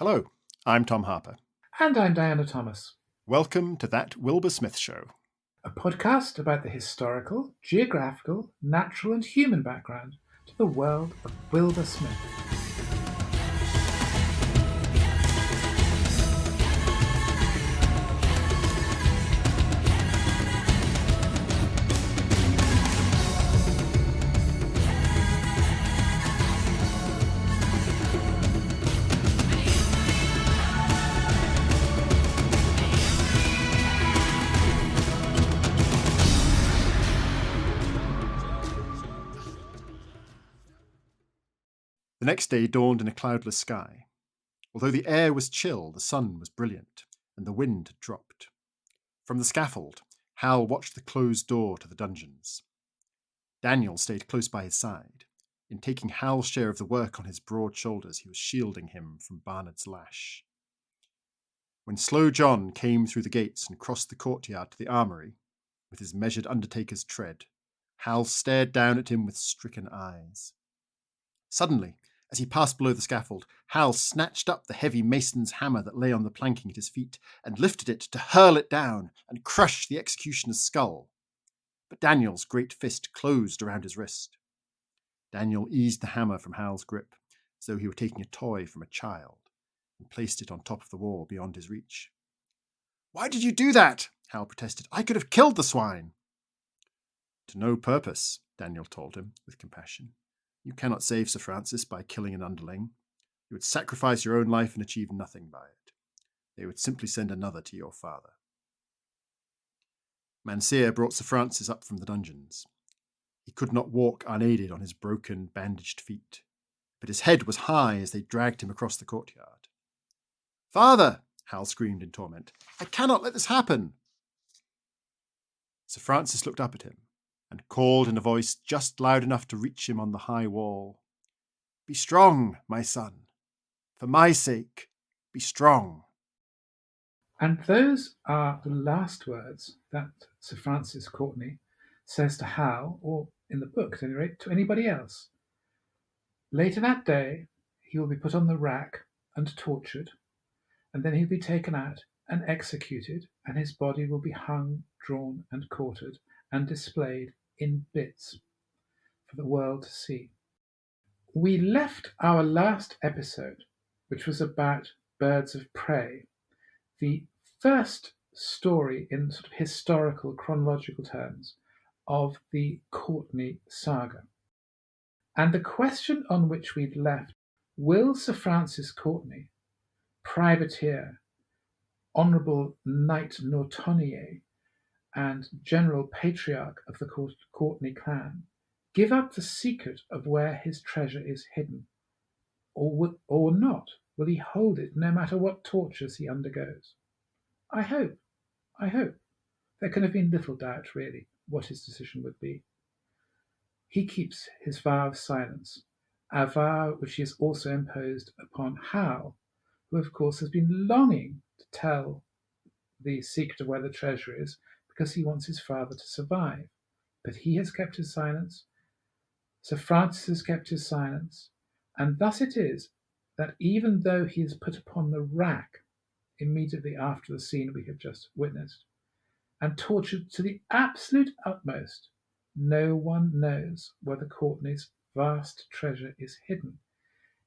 Hello, I'm Tom Harper. And I'm Diana Thomas, Welcome to That Wilbur Smith Show. a podcast about the historical, geographical, natural, and human background to the world of Wilbur Smith. The next day dawned in a cloudless sky. Although the air was chill, the sun was brilliant, and the wind had dropped. From the scaffold, Hal watched the closed door to the dungeons. Daniel stayed close by his side. In taking Hal's share of the work on his broad shoulders, he was shielding him from Barnard's lash. When Slow John came through the gates and crossed the courtyard to the armoury, with his measured undertaker's tread, Hal stared down at him with stricken eyes. Suddenly, as he passed below the scaffold, Hal snatched up the heavy mason's hammer that lay on the planking at his feet and lifted it to hurl it down and crush the executioner's skull. But Daniel's great fist closed around his wrist. Daniel eased the hammer from Hal's grip, as though he were taking a toy from a child, and placed it on top of the wall beyond his reach. "Why did you do that?" Hal protested. "I could have killed the swine." "To no purpose," Daniel told him with compassion. "You cannot save Sir Francis by killing an underling. You would sacrifice your own life and achieve nothing by it. They would simply send another to your father." Mansir brought Sir Francis up from the dungeons. He could not walk unaided on his broken, bandaged feet, but his head was high as they dragged him across the courtyard. "Father!" Hal screamed in torment. "I cannot let this happen!" Sir Francis looked up at him and called in a voice just loud enough to reach him on the high wall. "Be strong, my son. For my sake, be strong." And those are the last words that Sir Francis Courtney says to Hal, or in the book at any rate, to anybody else. Later that day, he will be put on the rack and tortured, and then he'll be taken out and executed, and his body will be hung, drawn, and quartered, and displayed in bits for the world to see. We left our last episode, which was about birds of prey, the first story in sort of historical, chronological terms of the Courtney saga. And the question on which we'd left, will Sir Francis Courtney, privateer, Honourable Knight Nortonier, and general patriarch of the Courtney clan, give up the secret of where his treasure is hidden? Or not? Will he hold it no matter what tortures he undergoes? I hope. There can have been little doubt, really, what his decision would be. He keeps his vow of silence, a vow which he has also imposed upon Hal, who, of course, has been longing to tell the secret of where the treasure is because he wants his father to survive. But he has kept his silence, Sir Francis has kept his silence, and thus it is that even though he is put upon the rack immediately after the scene we have just witnessed, and tortured to the absolute utmost, no one knows where the Courtney's vast treasure is hidden.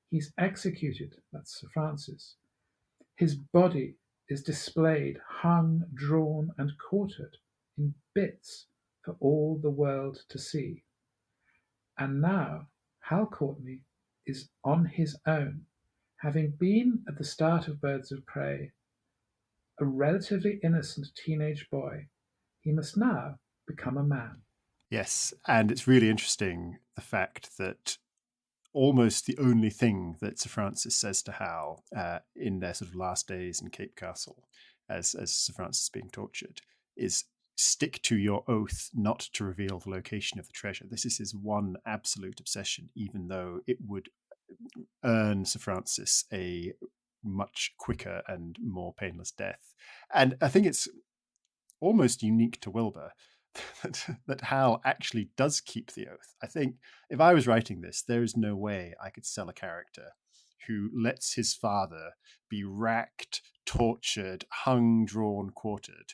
He's executed, that's Sir Francis. His body is displayed, hung, drawn, and quartered in bits for all the world to see. And now Hal Courtney is on his own, having been at the start of Birds of Prey a relatively innocent teenage boy. He must now become a man. Yes, and it's really interesting the fact that almost the only thing that Sir Francis says to Hal in their sort of last days in Cape Castle, as Sir Francis is being tortured, is stick to your oath not to reveal the location of the treasure. This is his one absolute obsession, even though it would earn Sir Francis a much quicker and more painless death. And I think it's almost unique to Wilbur that Hal actually does keep the oath. I think if I was writing this, there is no way I could sell a character who lets his father be racked, tortured, hung, drawn, quartered,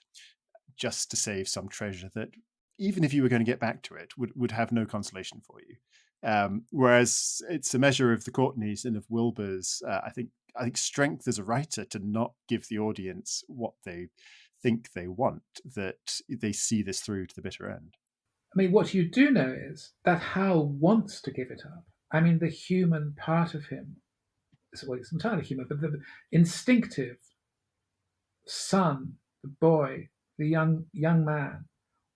just to save some treasure that, even if you were going to get back to it, would have no consolation for you. Whereas it's a measure of the Courtneys and of Wilbur's, I think strength as a writer to not give the audience what they think they want, that they see this through to the bitter end. I mean, what you do know is that Hal wants to give it up. I mean, the human part of him, well, it's entirely human, but the instinctive son, the boy, the young man,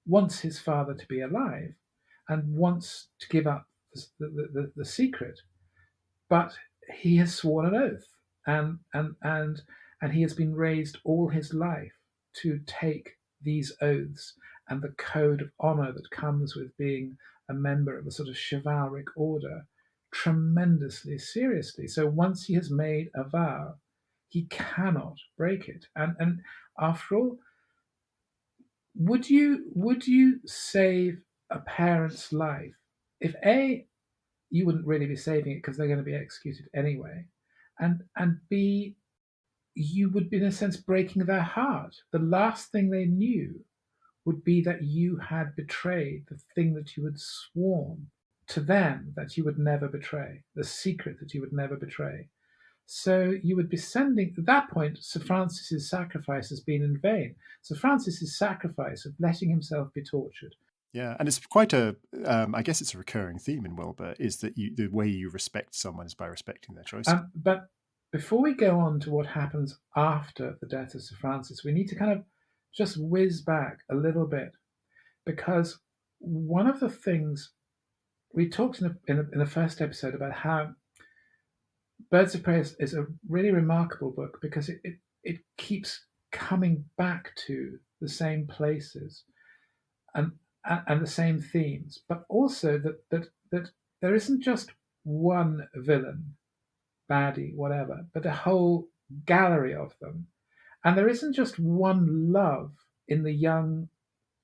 wants his father to be alive and wants to give up the secret, but he has sworn an oath, and he has been raised all his life to take these oaths and the code of honor that comes with being a member of a sort of chivalric order tremendously seriously. So once he has made a vow, he cannot break it. And after all, would you save a parent's life if A, you wouldn't really be saving it because they're going to be executed anyway, and B, you would be in a sense breaking their heart. The last thing they knew would be that you had betrayed the thing that you had sworn to them that you would never betray, the secret that you would never betray. So you would be sending, at that point, Sir Francis's sacrifice has been in vain. Sir Francis's sacrifice of letting himself be tortured. Yeah, and it's quite I guess it's a recurring theme in Wilbur, is that the way you respect someone is by respecting their choices. But before we go on to what happens after the death of Sir Francis, we need to kind of just whiz back a little bit, because one of the things we talked in the first episode about how Birds of Prey is a really remarkable book because it keeps coming back to the same places and the same themes, but also that there isn't just one villain, baddie, whatever, but a whole gallery of them. And there isn't just one love in the young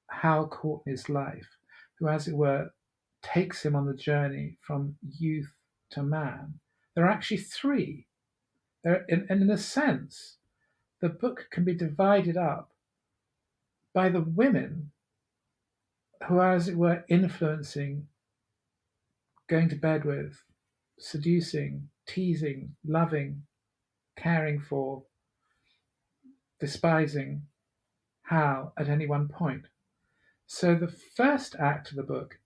Hal Courtney's life, who, as it were, takes him on the journey from youth to man. There are actually three. And in a sense, the book can be divided up by the women who are, as it were, influencing, going to bed with, seducing, teasing, loving, caring for, despising Hal at any one point. So the first act of the book,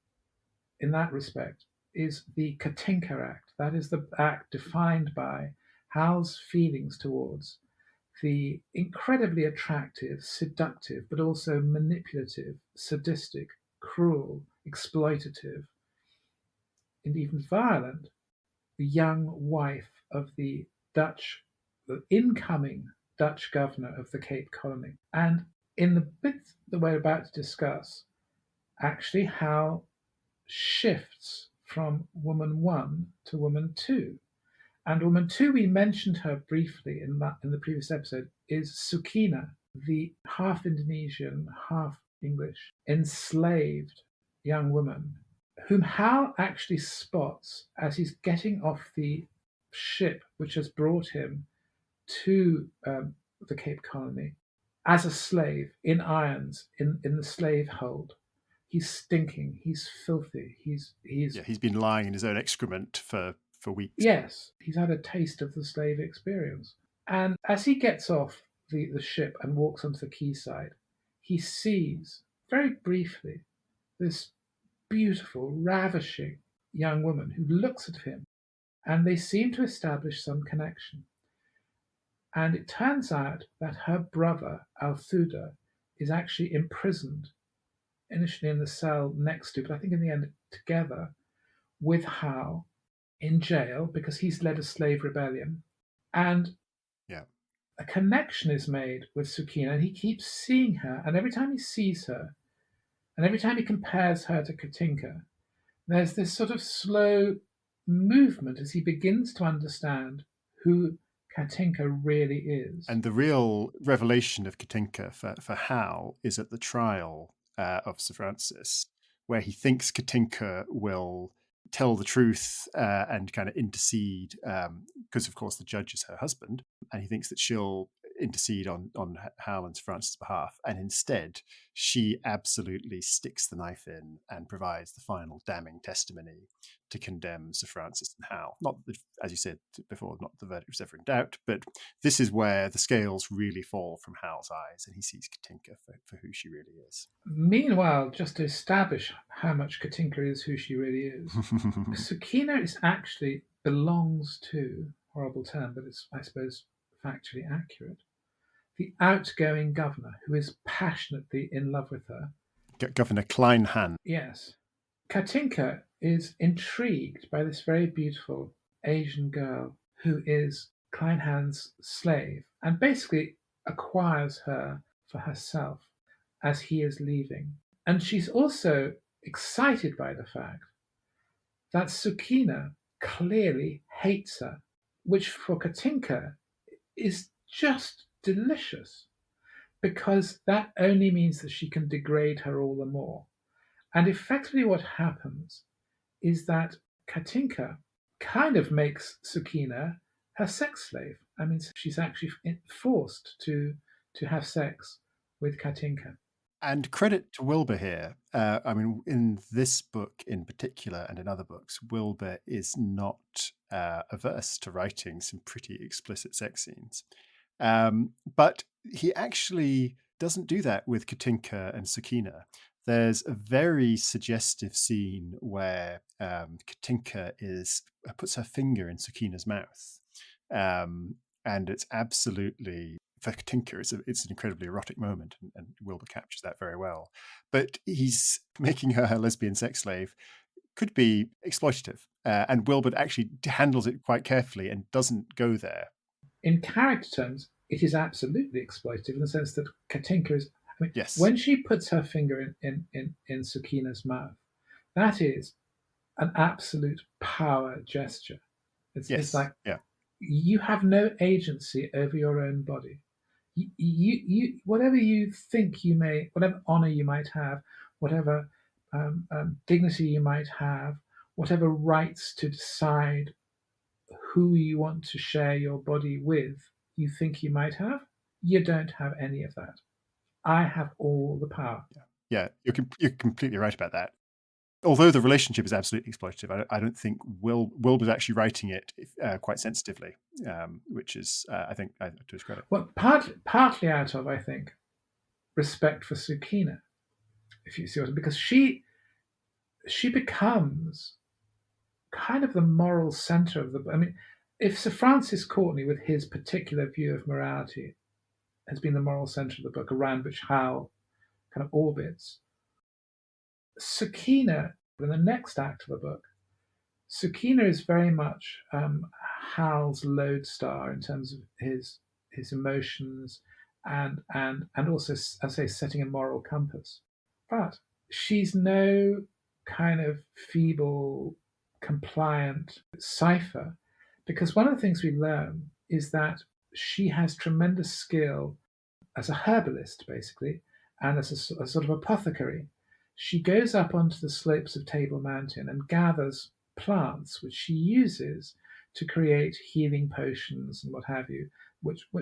in that respect, is the Katinka act. That is the act defined by Hal's feelings towards the incredibly attractive, seductive, but also manipulative, sadistic, cruel, exploitative, and even violent, the young wife of the incoming Dutch governor of the Cape Colony. And in the bit that we're about to discuss, actually Hal shifts from woman one to woman two. And woman two, we mentioned her briefly in the previous episode, is Sukina, the half Indonesian, half English enslaved young woman, whom Hal actually spots as he's getting off the ship which has brought him to the Cape Colony as a slave in irons in the slave hold. He's stinking. He's filthy. He's been lying in his own excrement for weeks. Yes, he's had a taste of the slave experience. And as he gets off the ship and walks onto the quayside, he sees very briefly this beautiful, ravishing young woman who looks at him, and they seem to establish some connection. And it turns out that her brother, Althuda, is actually imprisoned, initially in the cell next to, but I think in the end together with Hal in jail because he's led a slave rebellion. And a connection is made with Sukina, and he keeps seeing her. And every time he sees her, and every time he compares her to Katinka, there's this sort of slow movement as he begins to understand who Katinka really is. And the real revelation of Katinka for Hal is at the trial of Sir Francis, where he thinks Katinka will tell the truth and kind of intercede, because of course the judge is her husband, and he thinks that she'll intercede on Hal and Sir Francis' behalf, and instead she absolutely sticks the knife in and provides the final damning testimony to condemn Sir Francis and Hal. Not that, as you said before, not the verdict was ever in doubt, but this is where the scales really fall from Hal's eyes, and he sees Katinka for who she really is. Meanwhile, just to establish how much Katinka is who she really is, Sakina is actually belongs to, horrible term, but it's, I suppose, factually accurate, the outgoing governor who is passionately in love with her. Governor Kleinhan. Yes. Katinka is intrigued by this very beautiful Asian girl who is Kleinhan's slave and basically acquires her for herself as he is leaving. And she's also excited by the fact that Sukina clearly hates her, which for Katinka is just delicious because that only means that she can degrade her all the more. And effectively, what happens is that Katinka kind of makes Sukina her sex slave. I mean, she's actually forced to have sex with Katinka. And credit to Wilbur here. I mean, in this book in particular, and in other books, Wilbur is not averse to writing some pretty explicit sex scenes. But he actually doesn't do that with Katinka and Sukina. There's a very suggestive scene where Katinka puts her finger in Sukina's mouth. And it's absolutely, for Katinka, it's an incredibly erotic moment, and Wilbur captures that very well. But he's making her a lesbian sex slave could be exploitative. And Wilbur actually handles it quite carefully and doesn't go there. In character terms, it is absolutely exploitative in the sense that Katinka is. I mean, yes. When she puts her finger in Sukina's mouth, that is an absolute power gesture. It's like you have no agency over your own body. You whatever you think you may, whatever honor you might have, whatever dignity you might have, whatever rights to decide who you want to share your body with, you think you might have, you don't have any of that. I have all the power. Yeah, you're completely right about that. Although the relationship is absolutely exploitative, I don't think Wilbur's actually writing it quite sensitively, which is, I think, to his credit. Well, partly out of, I think, respect for Sukina, if you see what I mean, because she becomes kind of the moral center of the. I mean, if Sir Francis Courtney, with his particular view of morality, has been the moral center of the book around which Hal kind of orbits, Sukina, in the next act of the book, Sukina is very much Hal's lodestar in terms of his emotions and also, I say, setting a moral compass. But she's no kind of feeble, compliant cipher, because one of the things we learn is that she has tremendous skill as a herbalist, basically, and as a sort of apothecary. She goes up onto the slopes of Table Mountain and gathers plants which she uses to create healing potions and what have you,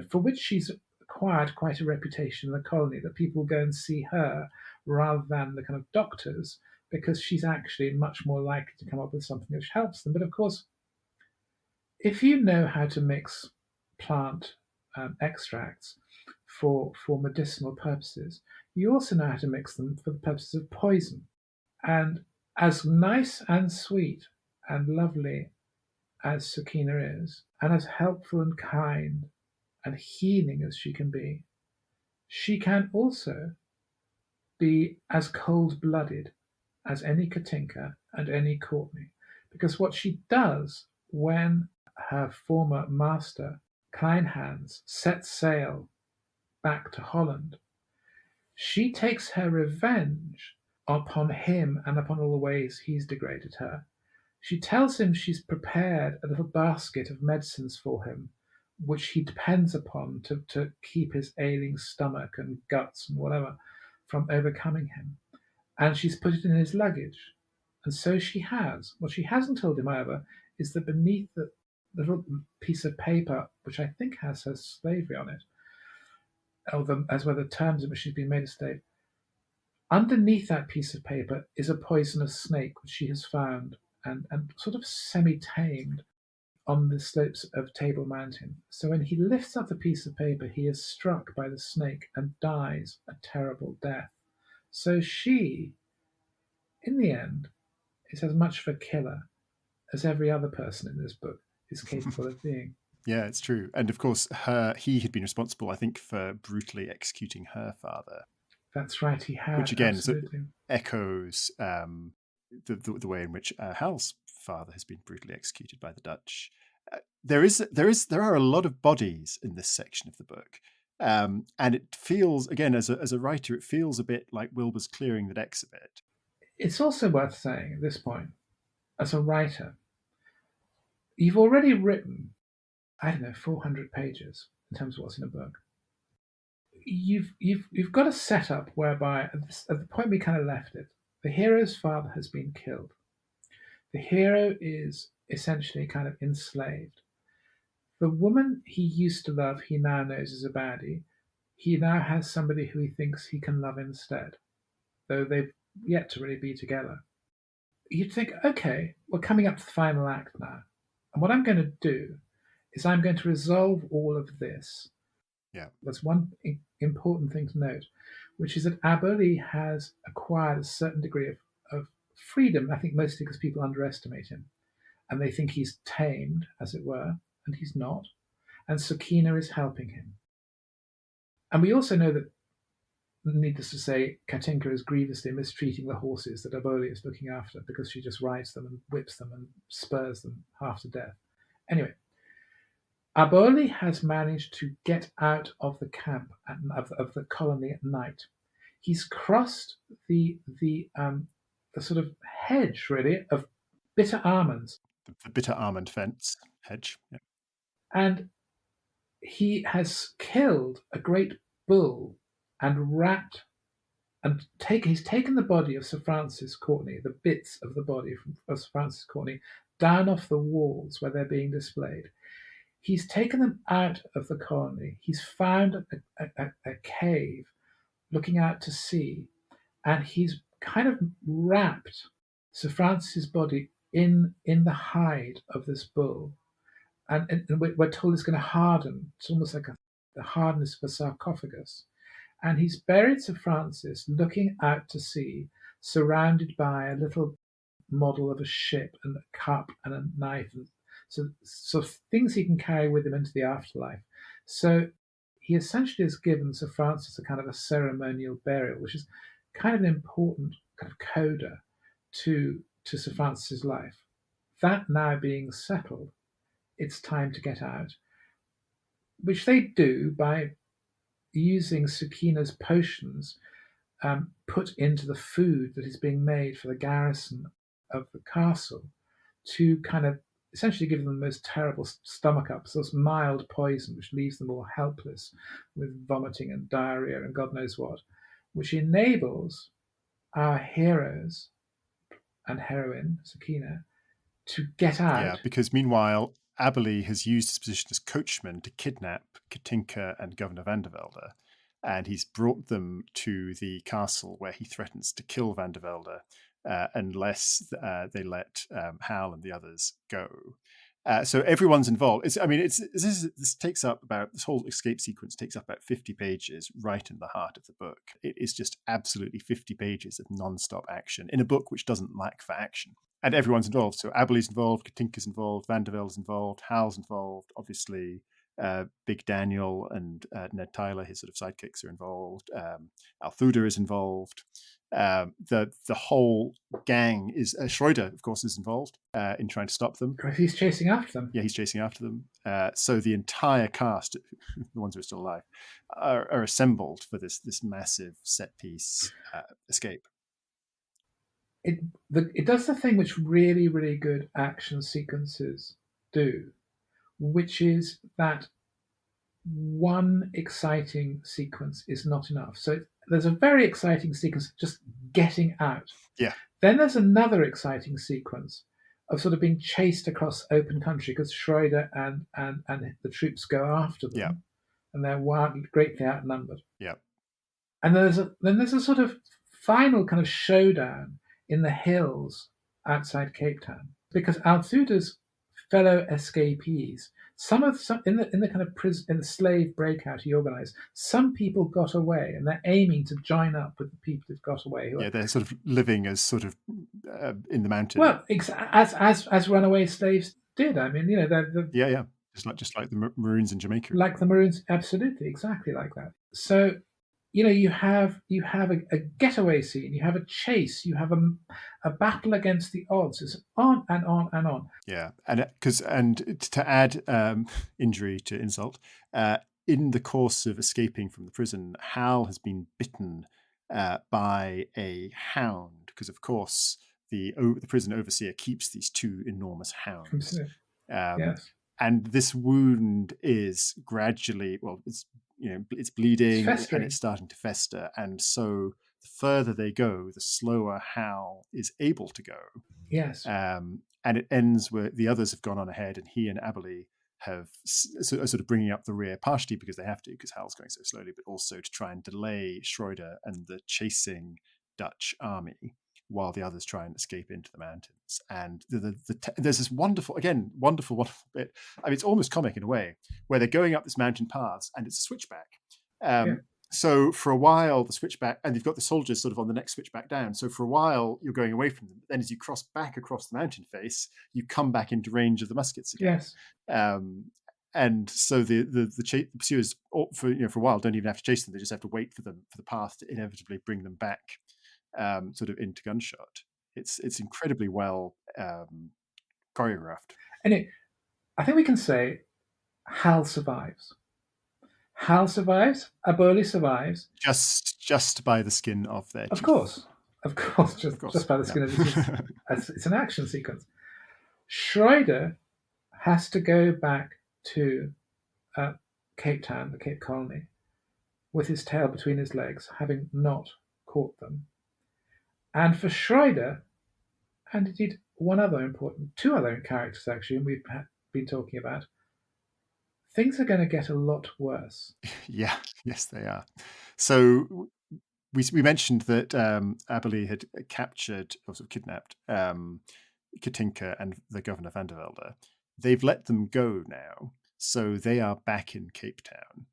for which she's acquired quite a reputation in the colony, that people go and see her rather than the kind of doctors, because she's actually much more likely to come up with something which helps them. But of course, if you know how to mix plant extracts for medicinal purposes, you also know how to mix them for the purposes of poison. And as nice and sweet and lovely as Sukina is, and as helpful and kind and healing as she can also be as cold-blooded as any Katinka and any Courtney. Because what she does when her former master, Kleinhans, sets sail back to Holland, she takes her revenge upon him and upon all the ways he's degraded her. She tells him she's prepared a little basket of medicines for him, which he depends upon to keep his ailing stomach and guts and whatever from overcoming him. And she's put it in his luggage. And so she has. What she hasn't told him, however, is that beneath the little piece of paper, which I think has her slavery on it, as well the terms in which she's been made a slave, underneath that piece of paper is a poisonous snake which she has found and sort of semi-tamed on the slopes of Table Mountain. So when he lifts up the piece of paper, he is struck by the snake and dies a terrible death. So she, in the end, is as much of a killer as every other person in this book is capable of being. Yeah, it's true. And of course, he had been responsible, I think, for brutally executing her father. That's right, he had, which again absolutely. echoes the way in which Hal's father has been brutally executed by the Dutch. There are a lot of bodies in this section of the book, and it feels, again, as a writer, it feels a bit like Wilbur's clearing the decks a bit. It's also worth saying at this point, as a writer, you've already written, I don't know, 400 pages in terms of what's in a book. You've got a setup whereby at the point we kind of left it, the hero's father has been killed. The hero is essentially kind of enslaved. The woman he used to love, he now knows is a baddie. He now has somebody who he thinks he can love instead, though they've yet to really be together. You'd think, okay, we're coming up to the final act now. And what I'm going to do is I'm going to resolve all of this. Yeah. That's one important thing to note, which is that Aberley has acquired a certain degree of freedom, I think mostly because people underestimate him. And they think he's tamed, as it were, and he's not. And Sakina is helping him. And we also know that, needless to say, Katinka is grievously mistreating the horses that Aberley is looking after because she just rides them and whips them and spurs them half to death. Anyway, Aberley has managed to get out of the camp of the colony at night. He's crossed the sort of hedge, really, of bitter almonds. The bitter almond fence hedge. Yeah. And he has killed a great bull and wrapped and he's taken the body of Sir Francis Courtney, the bits of the body of Sir Francis Courtney, down off the walls where they're being displayed. He's taken them out of the colony. He's found a cave looking out to sea, and he's kind of wrapped Sir Francis's body in the hide of this bull. And we're told it's going to harden. It's almost like the hardness of a sarcophagus. And he's buried Sir Francis looking out to sea, surrounded by a little model of a ship and a cup and a knife, and so things he can carry with him into the afterlife. So he essentially has given Sir Francis a kind of a ceremonial burial, which is kind of an important kind of coda to Sir Francis's life. That now being settled, it's time to get out, which they do by using Sakina's potions put into the food that is being made for the garrison of the castle to kind of essentially give them the most terrible stomach ups, those mild poison which leaves them all helpless with vomiting and diarrhea and God knows what, which enables our heroes and heroine, Sakina, to get out. Yeah, because meanwhile, Aberley has used his position as coachman to kidnap Katinka and Governor van der Velde, and he's brought them to the castle where he threatens to kill van der Velde unless they let Hal and the others go. So everyone's involved. This takes up about, this whole escape sequence takes up about 50 pages right in the heart of the book. It is just absolutely 50 pages of non-stop action in a book which doesn't lack for action. And everyone's involved. So Aberley's involved, Katinka's involved, Van der Velde's involved, Hal's involved, obviously Big Daniel and Ned Tyler, his sort of sidekicks, are involved. Althuda is involved. The whole gang is Schroeder, of course, is involved in trying to stop them. He's chasing after them. Yeah, he's chasing after them. So the entire cast, the ones who are still alive, are assembled for this massive set piece escape. It does the thing which really, really good action sequences do, which is that one exciting sequence is not enough. So there's a very exciting sequence just getting out. Yeah. Then there's another exciting sequence of sort of being chased across open country because Schroeder and the troops go after them, Yeah. and they're wildly, greatly outnumbered. Yeah. And then there's a sort of final kind of showdown in the hills outside Cape Town because Althuda's fellow escapees, some in the kind of prison, in the slave breakout he organised, some people got away and they're aiming to join up with the people that got away. Yeah, they're sort of living as sort of in the mountain. Well, as runaway slaves did. I mean, they're Yeah. Just like the Maroons in Jamaica. like the Maroons, absolutely, exactly like that. So, you have a getaway scene, you have a chase, you have a battle against the odds. It's on and on and on. Yeah, and to add injury to insult, in the course of escaping from the prison, Hal has been bitten by a hound because, of course, the prison overseer keeps these two enormous hounds. Yes. And this wound is gradually, it's bleeding It's and it's starting to fester. And so the further they go, the slower Hal is able to go. Yes. And it ends where the others have gone on ahead, and he and Aberley are sort of bringing up the rear, partially because they have to, because Hal's going so slowly, but also to try and delay Schroeder and the chasing Dutch army while the others try and escape into the mountains. And there's this wonderful bit. I mean, it's almost comic in a way, where they're going up this mountain paths, and it's a switchback. So for a while, the switchback, and you've got the soldiers sort of on the next switchback down. So for a while, you're going away from them. Then as you cross back across the mountain face, you come back into range of the muskets again. Yes. And so the pursuers for a while don't even have to chase them. They just have to wait for the path to inevitably bring them back sort of into gunshot. It's incredibly well choreographed. And I think we can say Hal survives. Hal survives. Aberley survives. Just by the skin of their teeth. Of course, just by the skin of his teeth. It's an action sequence. Schroeder has to go back to Cape Town, the Cape Colony, with his tail between his legs, having not caught them. And for Schroeder, and indeed two other characters actually, and we've been talking about, things are going to get a lot worse. Yeah, yes, they are. So we mentioned that Aberley had captured, or sort of kidnapped, Katinka and the Governor van der Velde. They've let them go now, so they are back in Cape Town.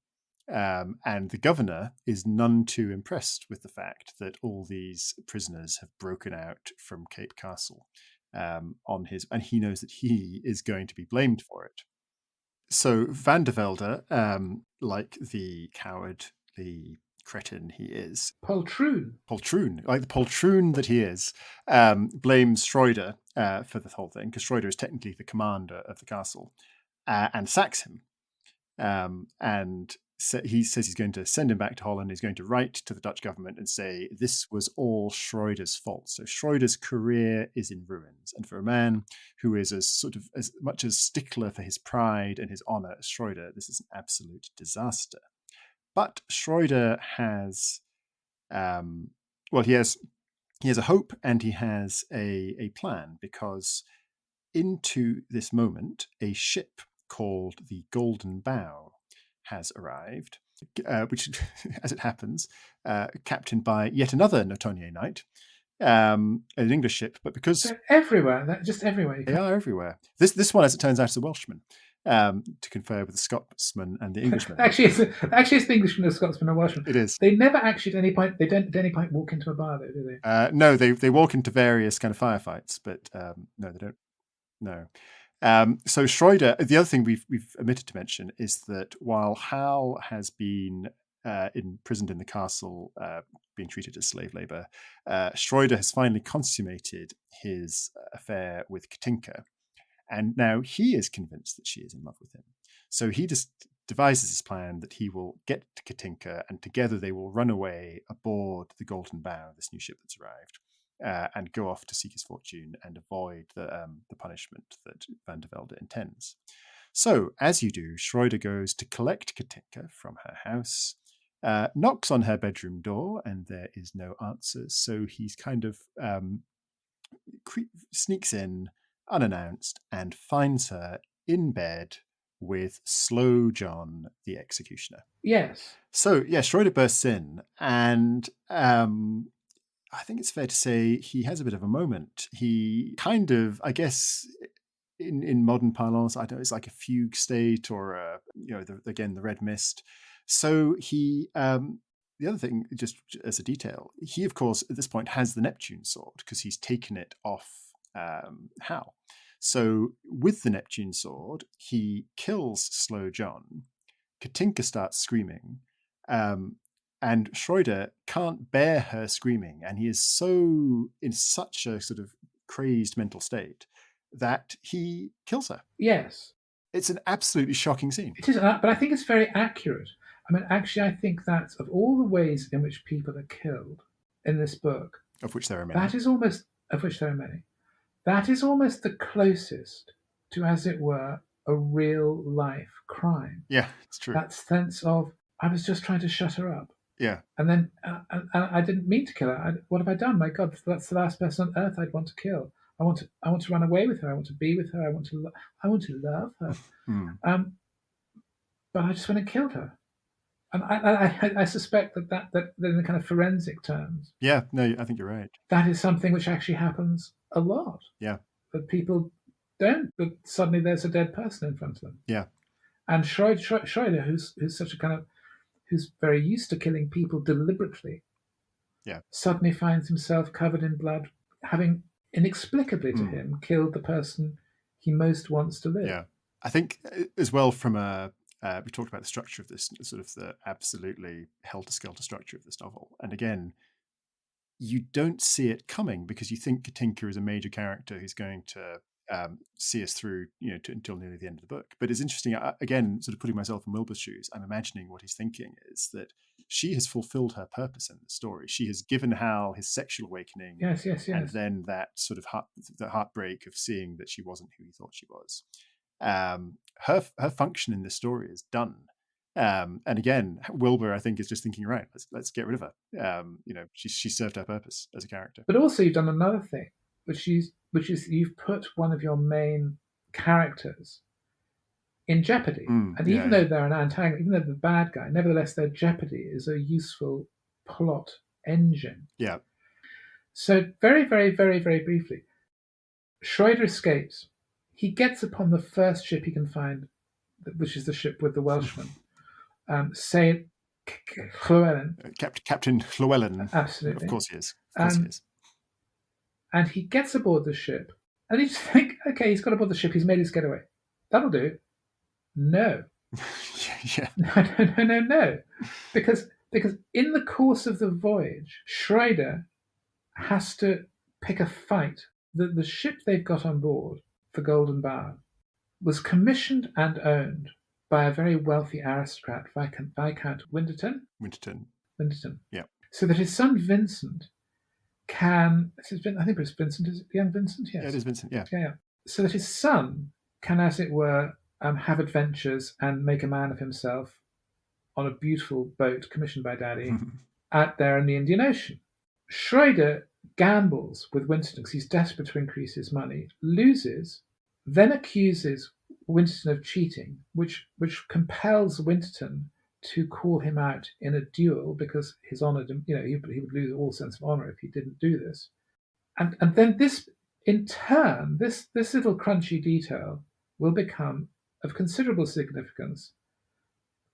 And the governor is none too impressed with the fact that all these prisoners have broken out from Cape Castle and he knows that he is going to be blamed for it. So Van der Velde, like the cowardly cretin he is, poltroon, like the poltroon that he is, blames Schroeder for the whole thing, because Schroeder is technically the commander of the castle, and sacks him. And he says he's going to send him back to Holland. He's going to write to the Dutch government and say this was all Schroeder's fault. So Schroeder's career is in ruins. And for a man who is as much a stickler for his pride and his honor as Schroeder, this is an absolute disaster. But Schroeder has, he has a hope and he has a plan, because into this moment, a ship called the Golden Bow has arrived, which, as it happens, captained by yet another Notonnier knight, an English ship, but because they're everywhere, just everywhere. They are everywhere. This one, as it turns out, is a Welshman, to confer with the Scotsman and the Englishman. Actually, it's the Englishman, the Scotsman, and Welshman. It is. They never actually at any point. They don't at any point walk into a bar, though, do they? No, they walk into various kind of firefights, but no, they don't. No. So Schroeder, the other thing we've omitted to mention is that while Hal has been imprisoned in the castle, being treated as slave labor, Schroeder has finally consummated his affair with Katinka, and now he is convinced that she is in love with him. So he just devises his plan that he will get to Katinka, and together they will run away aboard the Golden Bow, this new ship that's arrived, and go off to seek his fortune and avoid the punishment that Van der Velde intends. So, as you do, Schroeder goes to collect Katinka from her house, knocks on her bedroom door, and there is no answer. So he's kind of sneaks in unannounced and finds her in bed with Slow John, the executioner. Yes. So, yeah, Schroeder bursts in, and I think it's fair to say he has a bit of a moment. He kind of, I guess, in modern parlance, I don't know, it's like a fugue state or, the red mist. So he, the other thing, just as a detail, he, of course, at this point has the Neptune sword because he's taken it off Hal. So with the Neptune sword, he kills Slow John. Katinka starts screaming. And Schroeder can't bear her screaming, and he is so in such a sort of crazed mental state that he kills her. Yes. It's an absolutely shocking scene. It is, but I think it's very accurate. I mean, actually, I think that of all the ways in which people are killed in this book, of which there are many, that is almost the closest to, as it were, a real life crime. Yeah, it's true. That sense of, I was just trying to shut her up. Yeah. And then I didn't mean to kill her. What have I done? My God, that's the last person on earth I'd want to kill. I want to run away with her. I want to be with her. I want to love her. But I just went and killed her. And I suspect that in the kind of forensic terms. Yeah, no, I think you're right. That is something which actually happens a lot. Yeah. That people don't. That suddenly there's a dead person in front of them. Yeah. And Schroeder, who's such a kind of, who's very used to killing people deliberately, suddenly finds himself covered in blood, having inexplicably to him killed the person he most wants to live. Yeah, I think as well from we talked about the structure of this, sort of the absolutely helter-skelter structure of this novel, and again, you don't see it coming because you think Katinka is a major character who's going to see us through, until nearly the end of the book. But it's interesting, again, sort of putting myself in Wilbur's shoes, I'm imagining what he's thinking is that she has fulfilled her purpose in the story. She has given Hal his sexual awakening. Yes. And then that sort of the heartbreak of seeing that she wasn't who he thought she was. Her function in this story is done. And again, Wilbur, I think, is just thinking, right, let's get rid of her. She served her purpose as a character. But also, you've done another thing, which is you've put one of your main characters in jeopardy. And even though they're an antagonist, even though they're the bad guy, nevertheless, their jeopardy is a useful plot engine. Yeah. So very, very, very, very briefly, Schroeder escapes. He gets upon the first ship he can find, which is the ship with the Welshman. Say Llewellyn. Captain Llewellyn. Absolutely. Of course he is. And he gets aboard the ship, and you just think, okay, he's got aboard the ship, he's made his getaway. That'll do. No. Yeah. No. Because in the course of the voyage, Schroeder has to pick a fight. The ship they've got on board, the Golden Bough, was commissioned and owned by a very wealthy aristocrat, Viscount Winterton. Yeah. So that his son Vincent can, I think it's Vincent, is it young Vincent? Yes. Yeah, it is Vincent, yeah. Yeah. So that his son can, as it were, have adventures and make a man of himself on a beautiful boat commissioned by Daddy out there in the Indian Ocean. Schroeder gambles with Winston because he's desperate to increase his money, loses, then accuses Winston of cheating, which compels Winston to call him out in a duel because his honor, he would lose all sense of honor if he didn't do this. And then this, in turn, this little crunchy detail will become of considerable significance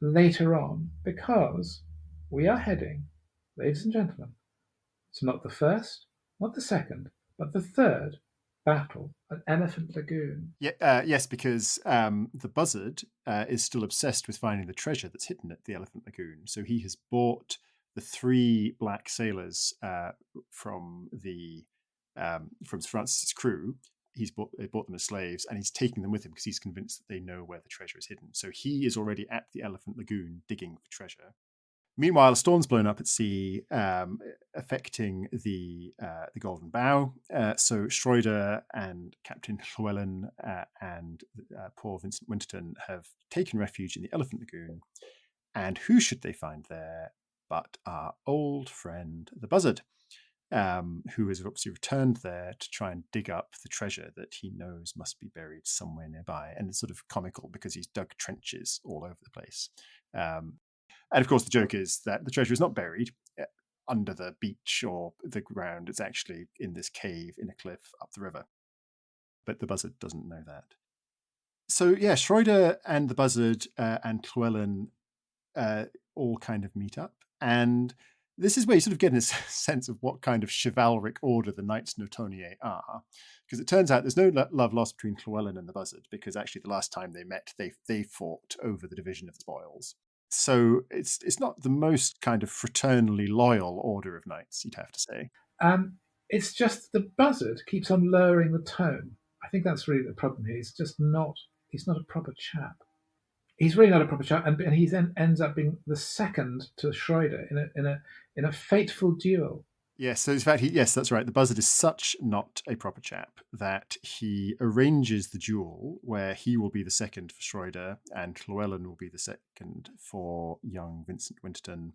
later on, because we are heading, ladies and gentlemen, to not the first, not the second, but the third battle at Elephant Lagoon. Yes, because the Buzzard is still obsessed with finding the treasure that's hidden at the Elephant Lagoon. So he has bought the 3 black sailors from Francis's crew. He bought them as slaves, and he's taking them with him because he's convinced that they know where the treasure is hidden. So he is already at the Elephant Lagoon digging for treasure. Meanwhile, a storm's blown up at sea, affecting the Golden Bough. So Schroeder and Captain Llewellyn and poor Vincent Winterton have taken refuge in the Elephant Lagoon. And who should they find there but our old friend, the Buzzard, who has obviously returned there to try and dig up the treasure that he knows must be buried somewhere nearby. And it's sort of comical because he's dug trenches all over the place. And of course, the joke is that the treasure is not buried under the beach or the ground. It's actually in this cave in a cliff up the river. But the Buzzard doesn't know that. So, yeah, Schroeder and the Buzzard and Llewellyn all kind of meet up. And this is where you sort of get a sense of what kind of chivalric order the Knights Nortoniae are. Because it turns out there's no love lost between Llewellyn and the Buzzard, because actually the last time they met, they fought over the division of the spoils. So it's not the most kind of fraternally loyal order of knights, you'd have to say. It's just the Buzzard keeps on lowering the tone. I think that's really the problem here. He's not a proper chap. He's really not a proper chap, and he then ends up being the second to Schroeder in a fateful duel. Yes, so in fact, yes, that's right. The Buzzard is such not a proper chap that he arranges the duel where he will be the second for Schroeder and Llewellyn will be the second for young Vincent Winterton.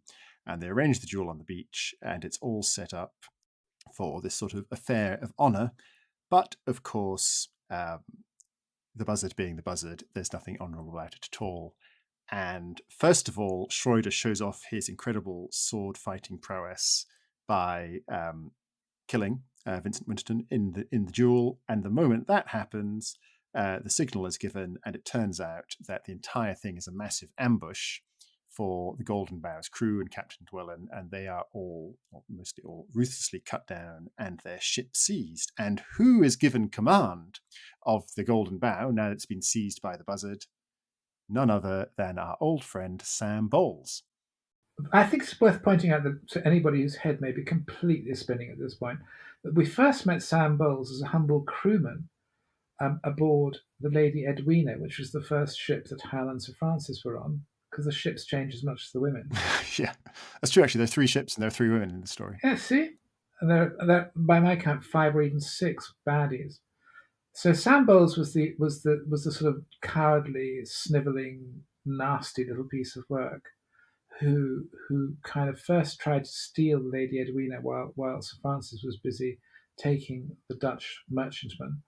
And they arrange the duel on the beach, and it's all set up for this sort of affair of honour. But, of course, the Buzzard being the Buzzard, there's nothing honourable about it at all. And first of all, Schroeder shows off his incredible sword-fighting prowess by killing Vincent Winterton in the duel. And the moment that happens, the signal is given, and it turns out that the entire thing is a massive ambush for the Golden Bow's crew and Captain Llewellyn, and they are all, or mostly all, ruthlessly cut down and their ship seized. And who is given command of the Golden Bow now that it's been seized by the Buzzard? None other than our old friend Sam Bowles. I think it's worth pointing out that to anybody whose head may be completely spinning at this point, that we first met Sam Bowles as a humble crewman aboard the Lady Edwina, which was the first ship that Hal and Sir Francis were on, because the ships change as much as the women. Yeah, that's true. Actually, there are 3 ships and there are 3 women in the story. Yeah, see, and there by my count 5 or even 6 baddies. So Sam Bowles was the sort of cowardly, snivelling, nasty little piece of work who kind of first tried to steal Lady Edwina while Sir Francis was busy taking the Dutch merchantman.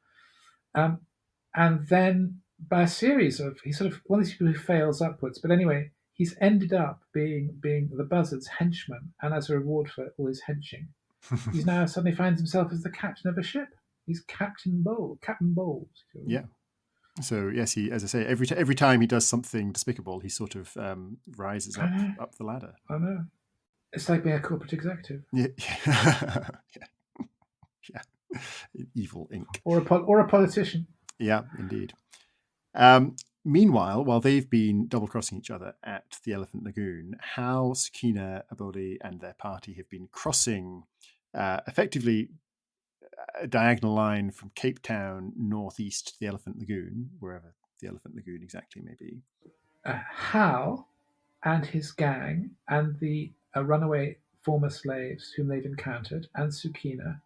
And then by a series of, he's sort of one of these people who fails upwards. But anyway, he's ended up being the Buzzard's henchman, and as a reward for all his henching, he's now suddenly finds himself as the captain of a ship. He's Captain Bowles. Yeah. So yes, he, as I say, every time he does something despicable, he sort of rises up the ladder. I know. It's like being a corporate executive. Yeah. Yeah. Evil ink. Or a politician. Yeah, indeed. Meanwhile, while they've been double-crossing each other at the Elephant Lagoon, Hal, Sakina, Aboli, and their party have been crossing effectively a diagonal line from Cape Town northeast to the Elephant Lagoon, wherever the Elephant Lagoon exactly may be. Hal and his gang and the runaway former slaves whom they've encountered, and Sakina,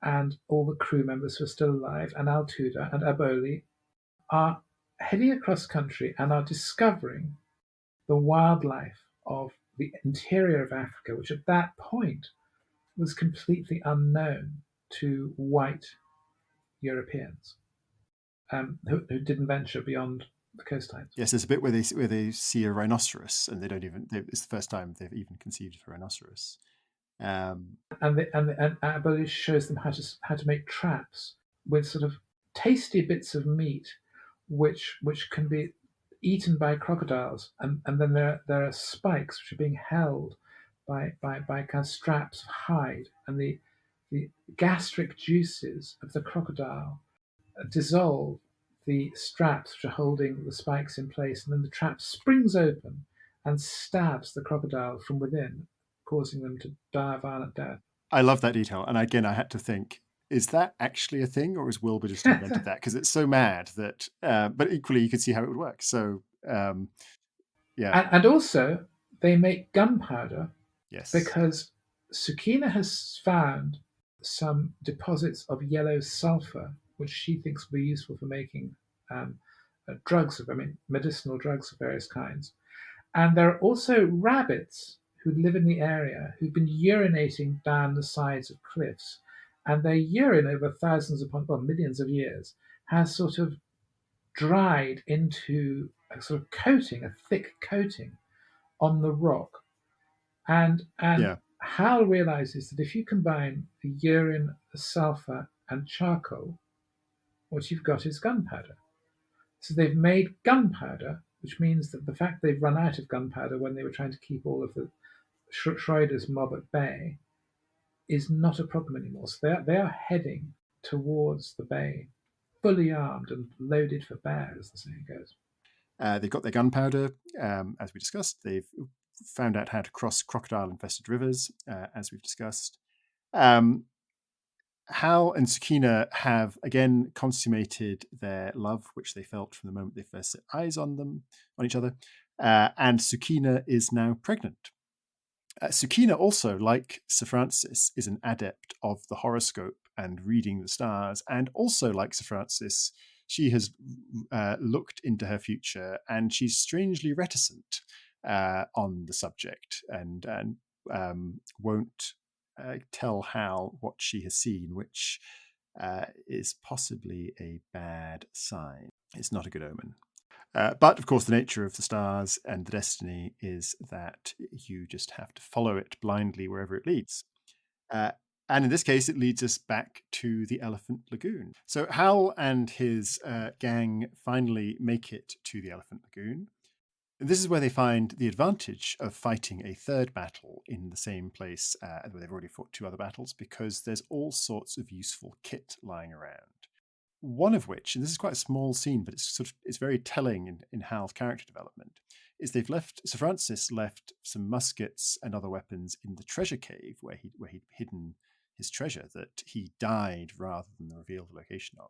and all the crew members who are still alive, and Altuda and Aboli, are heading across country and are discovering the wildlife of the interior of Africa, which at that point was completely unknown to white Europeans who didn't venture beyond the coastlines. Yes, there's a bit where they see a rhinoceros, and it's the first time they've even conceived of a rhinoceros. And Aboli shows them how to make traps with sort of tasty bits of meat, which can be eaten by crocodiles, and then there are spikes which are being held by kind of straps of hide, and the gastric juices of the crocodile dissolve the straps which are holding the spikes in place, and then the trap springs open and stabs the crocodile from within, causing them to die a violent death. I love that detail. And again, I had to think, is that actually a thing, or has Wilbur just invented that? Because it's so mad that, but equally you could see how it would work. So, yeah. And also, they make gunpowder. Yes. Because Sakina has found some deposits of yellow sulfur, which she thinks will be useful for making drugs medicinal drugs of various kinds. And there are also rabbits who live in the area who've been urinating down the sides of cliffs. And their urine over thousands upon, well, millions of years has sort of dried into a sort of coating, a thick coating on the rock. And Yeah. Hal realizes that if you combine the urine, the sulfur, and charcoal, what you've got is gunpowder. So they've made gunpowder, which means that the fact they've run out of gunpowder when they were trying to keep all of the Schroeder's mob at bay is not a problem anymore. So they are heading towards the bay, fully armed and loaded for bear, as the saying goes. They've got their gunpowder, as we discussed. They've found out how to cross crocodile-infested rivers, as we've discussed. Hal and Sakina have again consummated their love, which they felt from the moment they first set eyes on each other. And Sakina is now pregnant. Sakina also, like Sir Francis, is an adept of the horoscope and reading the stars. And also, like Sir Francis, she has looked into her future, and she's strangely reticent on the subject, and won't tell Hal what she has seen, which is possibly a bad sign. It's not a good omen. But of course, the nature of the stars and the destiny is that you just have to follow it blindly wherever it leads. And in this case, it leads us back to the Elephant Lagoon. So Hal and his gang finally make it to the Elephant Lagoon. And this is where they find the advantage of fighting a third battle in the same place where they've already fought two other battles, because there's all sorts of useful kit lying around. One of which, and this is quite a small scene, but it's very telling in Hal's character development, is Sir Francis left some muskets and other weapons in the treasure cave where he'd hidden his treasure that he died rather than reveal the location of.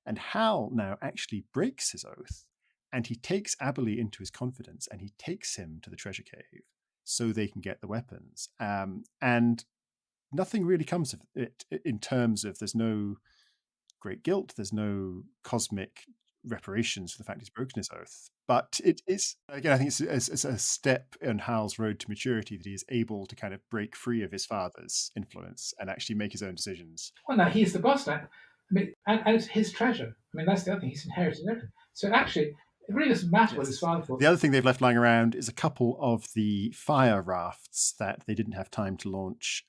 And Hal now actually breaks his oath, and he takes Aberley into his confidence, and he takes him to the treasure cave so they can get the weapons. And nothing really comes of it in terms of there's no great guilt, there's no cosmic reparations for the fact he's broken his oath. But it is, again, I think it's a step in Hal's road to maturity that he is able to kind of break free of his father's influence and actually make his own decisions. Well, now he's the boss now. I mean, and it's his treasure. I mean, that's the other thing. He's inherited everything. So actually, it really doesn't matter what his father thought. The other thing they've left lying around is a couple of the fire rafts that they didn't have time to launch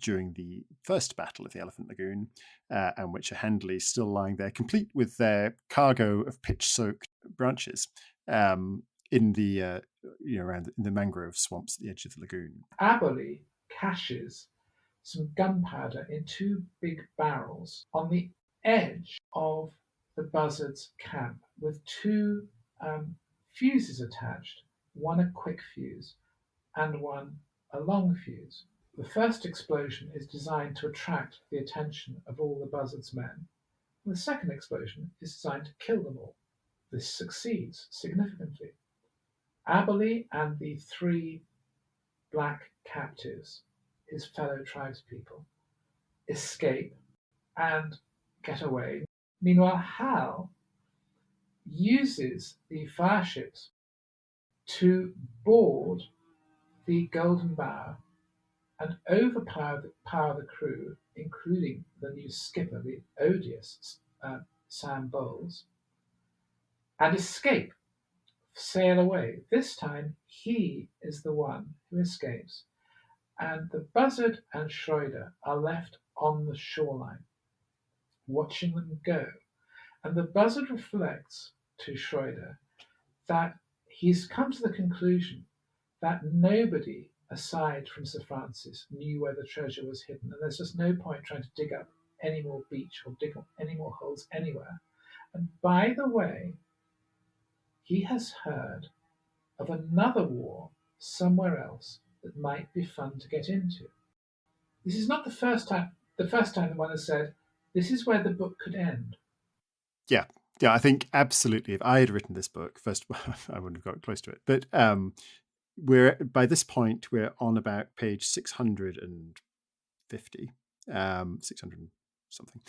during the first battle of the Elephant Lagoon, and which are handily still lying there, complete with their cargo of pitch-soaked branches in the around in the mangrove swamps at the edge of the lagoon. Aberley caches some gunpowder in two big barrels on the edge of the Buzzard's camp with two fuses attached, one a quick fuse and one a long fuse. The first explosion is designed to attract the attention of all the Buzzard's men, and the second explosion is designed to kill them all. This succeeds significantly. Aberley and the three black captives, his fellow tribespeople, escape and get away. Meanwhile, Hal uses the fireships to board the Golden Bough and overpower the crew, including the new skipper, the odious Sam Bowles, and escape, sail away. This time, he is the one who escapes, and the Buzzard and Schroeder are left on the shoreline, watching them go. And the Buzzard reflects to Schroeder that he's come to the conclusion that nobody aside from Sir Francis knew where the treasure was hidden, and there's just no point trying to dig up any more beach or dig up any more holes anywhere. And by the way, he has heard of another war somewhere else that might be fun to get into. This is not the first time the one has said, this is where the book could end. Yeah, I think absolutely. If I had written this book, first of all, I wouldn't have got close to it. But by this point, we're on about page 650, 600 something.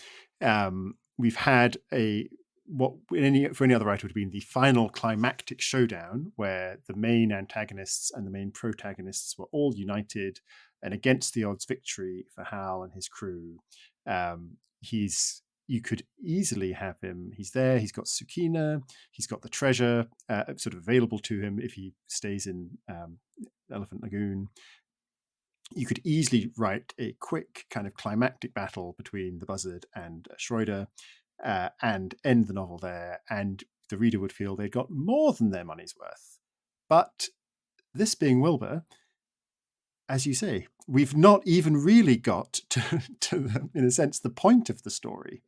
We've had a what for any other writer would have been the final climactic showdown, where the main antagonists and the main protagonists were all united, and against the odds victory for Hal and his crew. You could easily have him. He's there. He's got Sukina. He's got the treasure sort of available to him if he stays in Elephant Lagoon. You could easily write a quick kind of climactic battle between the Buzzard and Schroeder and end the novel there, and the reader would feel they'd got more than their money's worth. But this being Wilbur, as you say, we've not even really got to in a sense, the point of the story,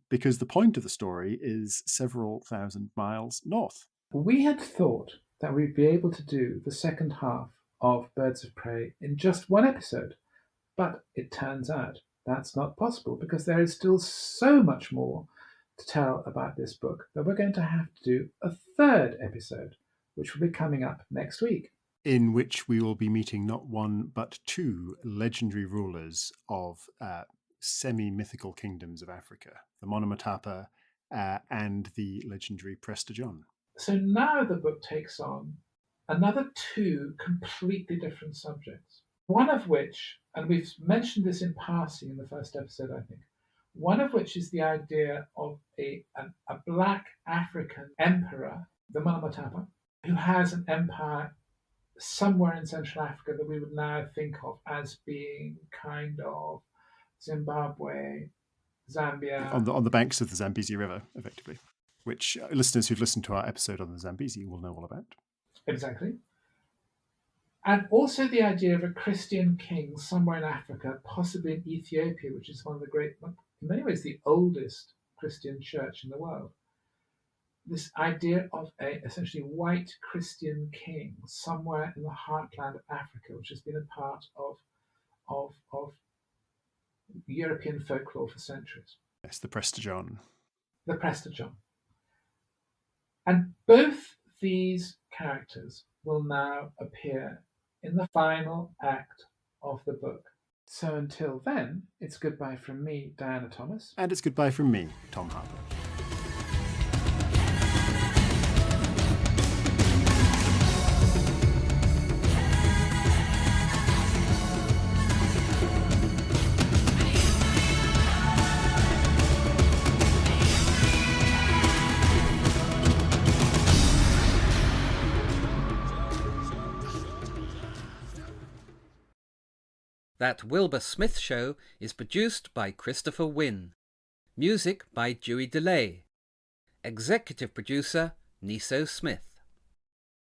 because the point of the story is several thousand miles north. We had thought that we'd be able to do the second half of Birds of Prey in just one episode, but it turns out that's not possible because there is still so much more to tell about this book that we're going to have to do a third episode, which will be coming up next week, in which we will be meeting not one but two legendary rulers of semi-mythical kingdoms of Africa, the Monomotapa and the legendary Prester John. So now the book takes on another two completely different subjects, one of which, and we've mentioned this in passing in the first episode, I think, one of which is the idea of a black African emperor, the Monomotapa, who has an empire somewhere in Central Africa that we would now think of as being kind of Zimbabwe, Zambia. On the banks of the Zambezi River, effectively, which listeners who've listened to our episode on the Zambezi will know all about. Exactly. And also the idea of a Christian king somewhere in Africa, possibly in Ethiopia, which is one of the great, in many ways, the oldest Christian church in the world. This idea of a essentially white Christian king somewhere in the heartland of Africa, which has been a part of European folklore for centuries. Yes, the Prester John. The Prester John. And both these characters will now appear in the final act of the book. So until then, it's goodbye from me, Diana Thomas. And it's goodbye from me, Tom Harper. That Wilbur Smith Show is produced by Christopher Wynne. Music by Dewey DeLay. Executive producer Niso Smith.